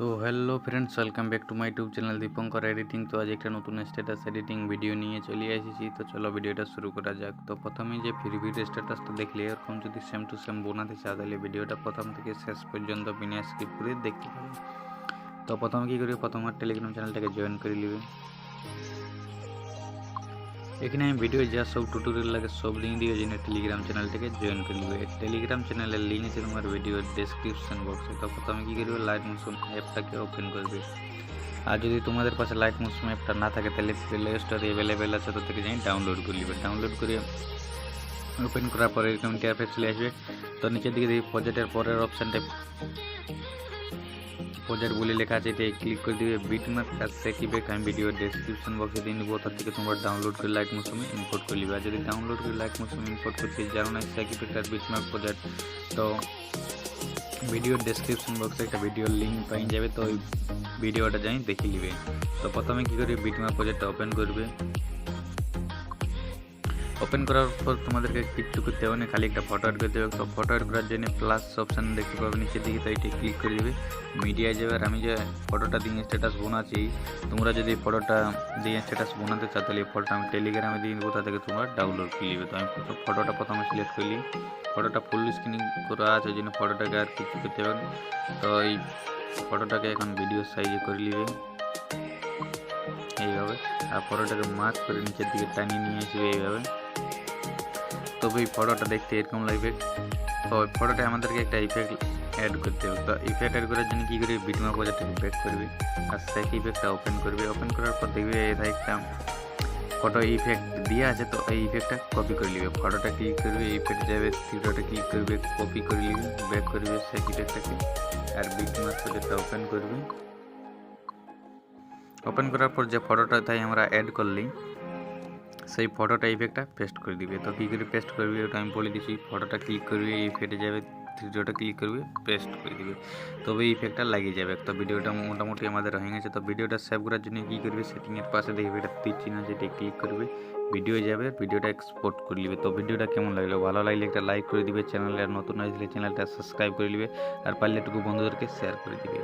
So hello friends, welcome back to my YouTube channel Dipankar editing. তো আজ একটা নতুন স্ট্যাটাস এডিটিং ভিডিও নিয়ে চলে এসেছি। তো চলো ভিডিওটা শুরু করা যাক। তো প্রথমে যে ফ্রি ভিডিও স্ট্যাটাসটা দেখলে এরকম যদি সেম টু সেম বানাতে চাও তাহলে ভিডিওটা প্রথম থেকে শেষ পর্যন্ত বিনা স্কিপ করে দেখতে পাবে। তো প্রথমে কী করবে, প্রথম আমার টেলিগ্রাম চ্যানেলটাকে জয়েন করে নেবে। এখানে আমি ভিডিও যা সব টিউটোরিয়াল লাগে সব লিঙ্ক দিয়ে জন্য টেলিগ্রাম চ্যানেলটাকে জয়েন করে নেবে। টেলিগ্রাম চ্যানেলের লিঙ্ক আছে তোমার ভিডিওর ডেসক্রিপশন বক্সে। তো প্রথমে কী করবে, লাইট মোশন অ্যাপটাকে ওপেন করবে। আর যদি তোমাদের পাশে লাইট মোশন অ্যাপটা না থাকে তাহলে প্লে স্টোরে অ্যাভেলেবেল আছে, তো থেকে যাই ডাউনলোড করে নেবে। ডাউনলোড করে ওপেন করার পরে এরকম ইন্টারফেস চলে আসবে। তো নিচের দিকে দেখি প্রজেক্টের পরের অপশানটা প্রজেক্ট বলে লেখা আছে, এটা ক্লিক করে দিবে। বিটমার্ক আর সেকিবেক আমি ভিডিও ডেসক্রিপশন বক্সে দিয়ে নিবো, তার থেকে তোমরা ডাউনলোড করে লাইট মোশনে ইম্পোর্ট করে নিবে। আর যদি ডাউনলোড করে লাইট মোশন ইম্পোর্ট করতে জানো না সেকিবেক আর বিটমার্ক প্রজেক্ট, তো ভিডিওর ডেসক্রিপশন বক্সে একটা ভিডিওর লিঙ্ক পাই যাবে, তো ওই ভিডিওটা যাই দেখে নিবে। তো প্রথমে কী করবে, বিটমার্ক প্রজেক্টটা ওপেন করবে। ওপেন করার পর তোমাদেরকে কিছু করতে হবে না, খালি একটা ফটো অ্যাড করতে হবে। তো ফটো অ্যাড করার জন্য প্লাস অপশান দেখতে পাবে নিচের দিকে, তো এইটা ক্লিক করে দেবে। মিডিয়ায় যাবে। আর আমি যে ফটোটা দিয়ে স্ট্যাটাস বানাচ্ছি, তোমরা যদি ফটোটা দিয়ে স্ট্যাটাস বানাতে চাও তাহলে এই ফটোটা আমি টেলিগ্রামে দিয়ে দেবো, তা থেকে তোমরা ডাউনলোড করে নেবে। তো আমি ফটোটা প্রথমে সিলেক্ট করলি, ফটোটা ফুল স্ক্রিনিং করা আছে, ওই জন্য ফটোটাকে আর কিছু করতে হবে না। তো এই ফটোটাকে এখন ভিডিও সাইজে করে নেবে এইভাবে। আর ফটোটাকে মার্ক করে নিচের দিকে টানিয়ে নিয়ে আসবে এইভাবে। তবে এই ফটোটা দেখতে এরকম লাগবে। তো ওই ফটোটায় আমাদেরকে একটা ইফেক্ট অ্যাড করতে হবে। তো ইফেক্ট অ্যাড করার জন্য কী করবে, বিটমার্ক প্রজেক্টটাকে ব্যাক করবে আর সেক ইফেক্টটা ওপেন করবে। ওপেন করার পর দেখবে এটা একটা ফটো ইফেক্ট দিয়ে আছে, তো এই ইফেক্টটা কপি করে নেবে। ফটোটা ক্লিক করবে, ইফেক্ট যাবে, থিয়েটারটা ক্লিক করবে, কপি করে নেবে, ব্যাক করবে সেক ইফেক্টটাকে। আর বিটমার্ক প্রজেক্টটা ওপেন করবে। ওপেন করার পর যে ফটোটা তাই আমরা অ্যাড করলি সেই ফটোটা ইফেক্টটা পেস্ট করে দিবে। তো কী করে পেস্ট করবে ওটা আমি বলে দিচ্ছি। ফটোটা ক্লিক করবে, ইফেক্টে যাবে, থ্রিডটা ক্লিক করবে, পেস্ট করে দিবে, তবে ইফেক্টটা লাগিয়ে যাবে। তো ভিডিওটা মোটামুটি আমাদের হয়ে গেছে। তো ভিডিওটা সেভ করার জন্য কী করবে, সেটিংয়ের পাশে দেখবে এটা তীর চিহ্ন আছে, এটা ক্লিক করবে, ভিডিও যাবে, ভিডিওটা এক্সপোর্ট করে নেবে। তো ভিডিওটা কেমন লাগলো, ভালো লাগলে একটা লাইক করে দিবে, চ্যানেলে আর নতুন আসলে চ্যানেলটা সাবস্ক্রাইব করে নেবে, আর পারলে একটু বন্ধুদেরকে শেয়ার করে দিবে।